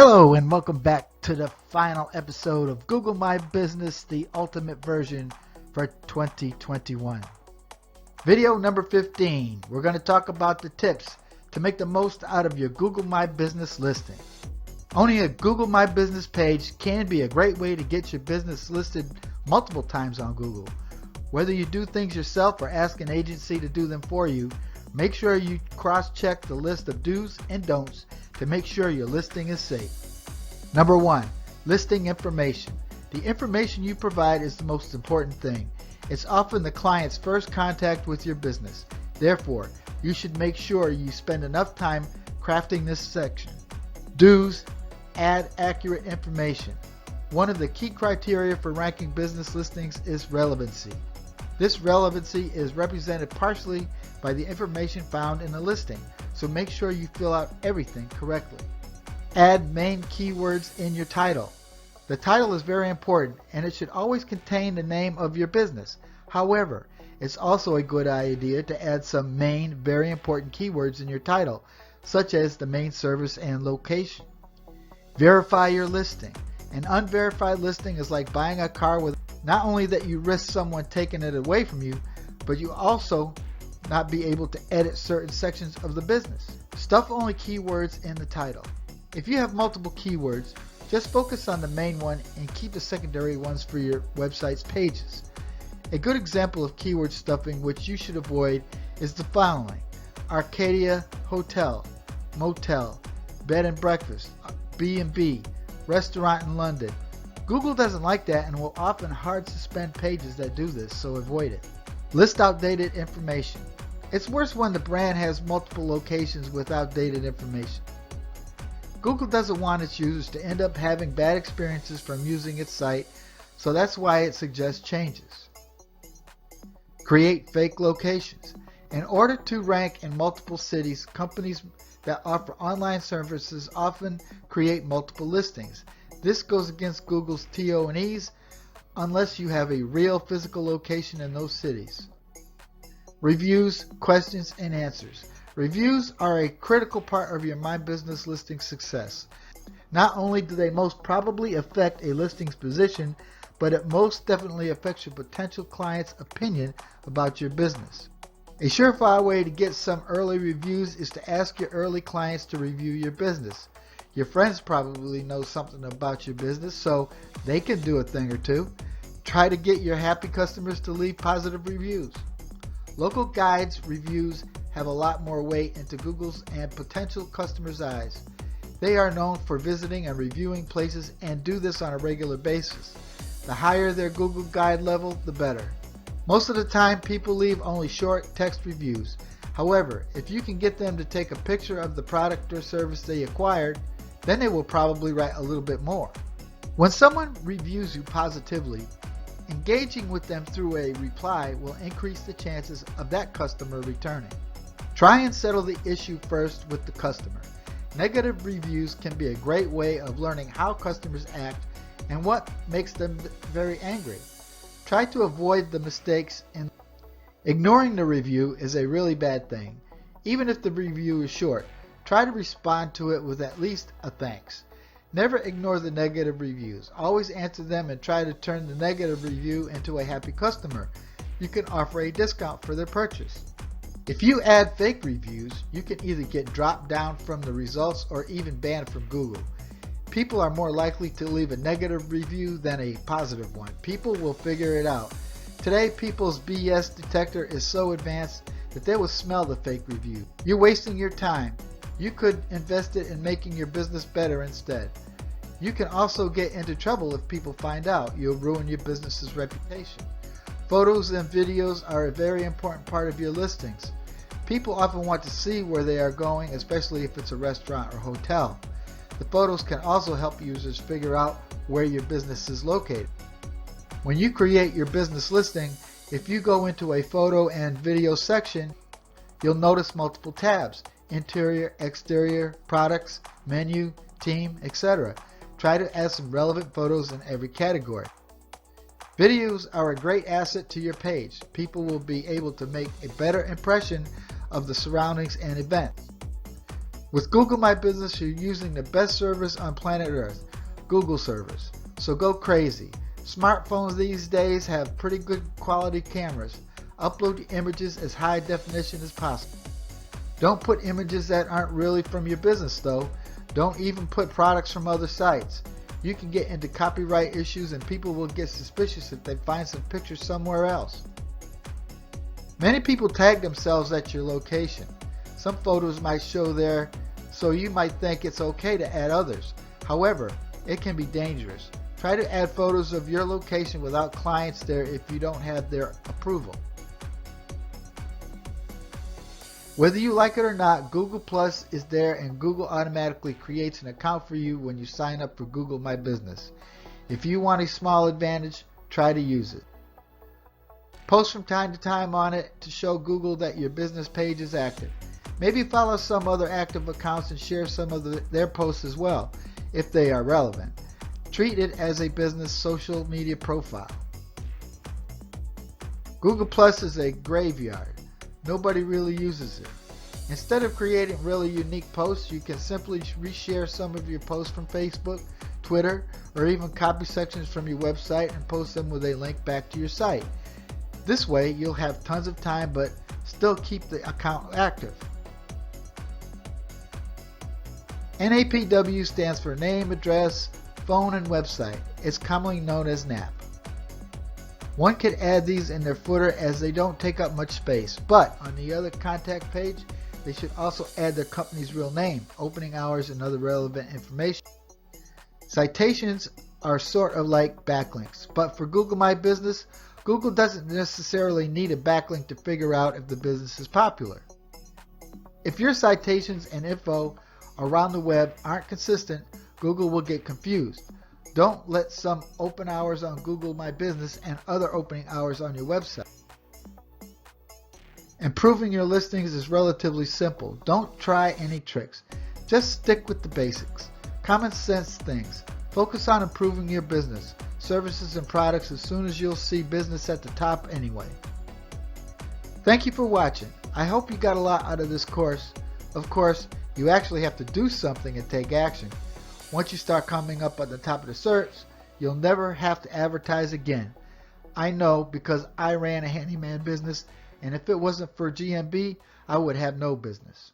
Hello and welcome back to the final episode of Google My Business, the ultimate version for 2021. Video number 15. We're going to talk about the tips to make the most out of your Google My Business listing. Owning a Google My Business page can be a great way to get your business listed multiple times on Google. Whether you do things yourself or ask an agency to do them for you, make sure you cross-check the list of do's and don'ts to make sure your listing is safe. Number 1, listing information. The information you provide is the most important thing. It's often the client's first contact with your business. Therefore, you should make sure you spend enough time crafting this section. Do's, add accurate information. One of the key criteria for ranking business listings is relevancy. This relevancy is represented partially by the information found in the listing, so make sure you fill out everything correctly. Add main keywords in your title. The title is very important and it should always contain the name of your business. However, it's also a good idea to add some main, very important keywords in your title, such as the main service and location. Verify your listing. An unverified listing is like buying a car with not only that you risk someone taking it away from you, but you also not be able to edit certain sections of the business. Stuff only keywords in the title. If you have multiple keywords, just focus on the main one and keep the secondary ones for your website's pages. A good example of keyword stuffing which you should avoid is the following: Arcadia Hotel, Motel, Bed and Breakfast, B&B, Restaurant in London. Google doesn't like that and will often hard suspend pages that do this, so avoid it. List outdated information. It's worse when the brand has multiple locations with outdated information. Google doesn't want its users to end up having bad experiences from using its site, so that's why it suggests changes. Create fake locations. In order to rank in multiple cities, companies that offer online services often create multiple listings. This goes against Google's TO&Es unless you have a real physical location in those cities. Reviews, questions, and answers. Reviews are a critical part of your My Business listing success. Not only do they most probably affect a listing's position, but it most definitely affects your potential client's opinion about your business. A surefire way to get some early reviews is to ask your early clients to review your business. Your friends probably know something about your business, so they can do a thing or two. Try to get your happy customers to leave positive reviews. Local guides' reviews have a lot more weight into Google's and potential customers' eyes. They are known for visiting and reviewing places and do this on a regular basis. The higher their Google guide level, the better. Most of the time, people leave only short text reviews. However, if you can get them to take a picture of the product or service they acquired, then they will probably write a little bit more. When someone reviews you positively, engaging with them through a reply will increase the chances of that customer returning. Try and settle the issue first with the customer. Negative reviews can be a great way of learning how customers act and what makes them very angry. Try to avoid the mistakes in ignoring the review is a really bad thing. Even if the review is short, try to respond to it with at least a thanks. Never ignore the negative reviews. Always answer them and try to turn the negative review into a happy customer. You can offer a discount for their purchase. If you add fake reviews, you can either get dropped down from the results or even banned from Google. People are more likely to leave a negative review than a positive one. People will figure it out. Today, people's BS detector is so advanced that they will smell the fake review. You're wasting your time. You could invest it in making your business better instead. You can also get into trouble if people find out. You'll ruin your business's reputation. Photos and videos are a very important part of your listings. People often want to see where they are going, especially if it's a restaurant or hotel. The photos can also help users figure out where your business is located. When you create your business listing, if you go into a photo and video section, you'll notice multiple tabs: interior, exterior, products, menu, team, etc. Try to add some relevant photos in every category. Videos are a great asset to your page. People will be able to make a better impression of the surroundings and events. With Google My Business, you're using the best service on planet Earth, Google service. So go crazy. Smartphones these days have pretty good quality cameras. Upload your images as high definition as possible. Don't put images that aren't really from your business though. Don't even put products from other sites. You can get into copyright issues and people will get suspicious if they find some pictures somewhere else. Many people tag themselves at your location. Some photos might show there, so you might think it's okay to add others. However, it can be dangerous. Try to add photos of your location without clients there if you don't have their approval. Whether you like it or not, Google Plus is there and Google automatically creates an account for you when you sign up for Google My Business. If you want a small advantage, try to use it. Post from time to time on it to show Google that your business page is active. Maybe follow some other active accounts and share some of their posts as well, if they are relevant. Treat it as a business social media profile. Google Plus is a graveyard. Nobody really uses it. Instead of creating really unique posts, you can simply reshare some of your posts from Facebook, Twitter, or even copy sections from your website and post them with a link back to your site. This way, you'll have tons of time but still keep the account active. NAPW stands for name, address, phone, and website. It's commonly known as NAP. One could add these in their footer as they don't take up much space, but on the other contact page, they should also add their company's real name, opening hours, and other relevant information. Citations are sort of like backlinks, but for Google My Business, Google doesn't necessarily need a backlink to figure out if the business is popular. If your citations and info around the web aren't consistent, Google will get confused. Don't let some open hours on Google My Business and other opening hours on your website. Improving your listings is relatively simple. Don't try any tricks. Just stick with the basics. Common sense things. Focus on improving your business, services, and products as soon as you'll see business at the top anyway. Thank you for watching. I hope you got a lot out of this course. Of course, you actually have to do something and take action. Once you start coming up at the top of the search, you'll never have to advertise again. I know because I ran a handyman business, and if it wasn't for GMB, I would have no business.